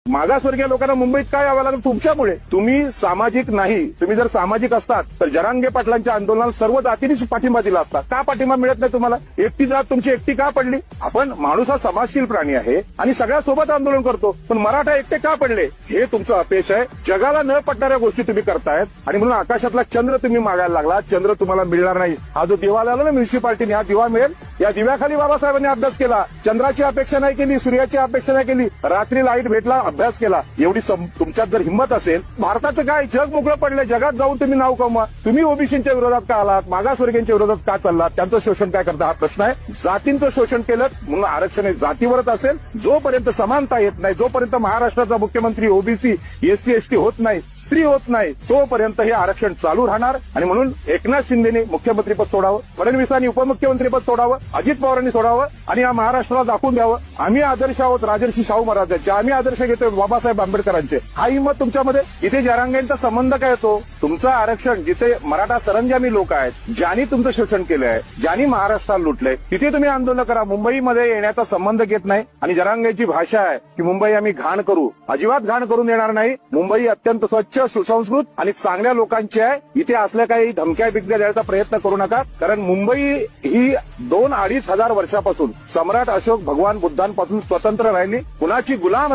मागासवर्गीय लोकांना मुंबईत काय यावं लागलं तुमच्यामुळे. तुम्ही सामाजिक नाही. तुम्ही जर सामाजिक असतात तर जरांगे पाटलांच्या आंदोलनाला सर्व जातींनी पाठिंबा दिला असता. का पाठिंबा मिळत नाही तुम्हाला? एकटी जात तुमची एकटी का पडली? आपण माणूस हा समाजशील प्राणी आहे आणि सगळ्यासोबत आंदोलन करतो, पण मराठा एकटे का पडले हे तुमचं अपयश आहे. जगाला न पटणाऱ्या गोष्टी तुम्ही करतायत आणि म्हणून आकाशातला चंद्र तुम्ही मागायला लागला. चंद्र तुम्हाला मिळणार नाही. हा जो दिवा लावला ना म्युन्सिपाल्टीने, हा दिवा मिळेल. या दिव्याखाली बाबासाहेबांनी अभ्यास केला. चंद्राची अपेक्षा नाही केली, सूर्याची अपेक्षा नाही केली. रात्री लाईट भेटला, अभ्यास केला. एवढी तुमच्यात जर हिंमत असेल, भारताचं काय जग मोकळं पडलंय. जगात जाऊन तुम्ही नाव कमवा. तुम्ही ओबीसीच्या विरोधात का आलात? मागासवर्गीयांच्या विरोधात का चाललात? त्यांचं शोषण काय करता हा प्रश्न आहे. जातींचं शोषण केलं म्हणून आरक्षण हे जातीवरच असेल. जोपर्यंत समानता येत नाही, जोपर्यंत महाराष्ट्राचा मुख्यमंत्री ओबीसी एससी एसटी होत नाही, स्त्री होत नाही, तोपर्यंत हे आरक्षण चालू राहणार. आणि म्हणून एकनाथ शिंदेने मुख्यमंत्रीपद सोडावं, फडणवीसांनी उपमुख्यमंत्रीपद सोडावं, अजित पवारांनी सोडावं आणि या महाराष्ट्राला दाखवून द्यावं आम्ही आदर्श आहोत राजर्षी शाहू महाराजांचे. आम्ही आदर्श घेतोय बाबासाहेब आंबेडकरांचे. हा हिंमत तुमच्यामध्ये. इथे जरांगेंचा संबंध काय येतो? तुमचं आरक्षण जिथे मराठा सरंजामी लोक आहेत, ज्यांनी तुमचं शोषण केलं आहे, ज्यांनी महाराष्ट्राला लुटलंय, तिथे तुम्ही आंदोलन करा. मुंबईमध्ये येण्याचा संबंध घेत नाही. आणि जरांगेंची भाषा आहे की मुंबई आम्ही घाण करू. अजिबात घाण करून देणार नाही. मुंबई अत्यंत स्वच्छ, सुसंस्कृत आणि चांगल्या लोकांची आहे. इथे असल्या काही धमक्या बिकद्या द्यायचा प्रयत्न करू नका. कारण मुंबई ही 2-2.5 हजार वर्षापासून सम्राट अशोक भगवान बुद्धांपासून स्वतंत्र राहिली. कुणाची गुलाम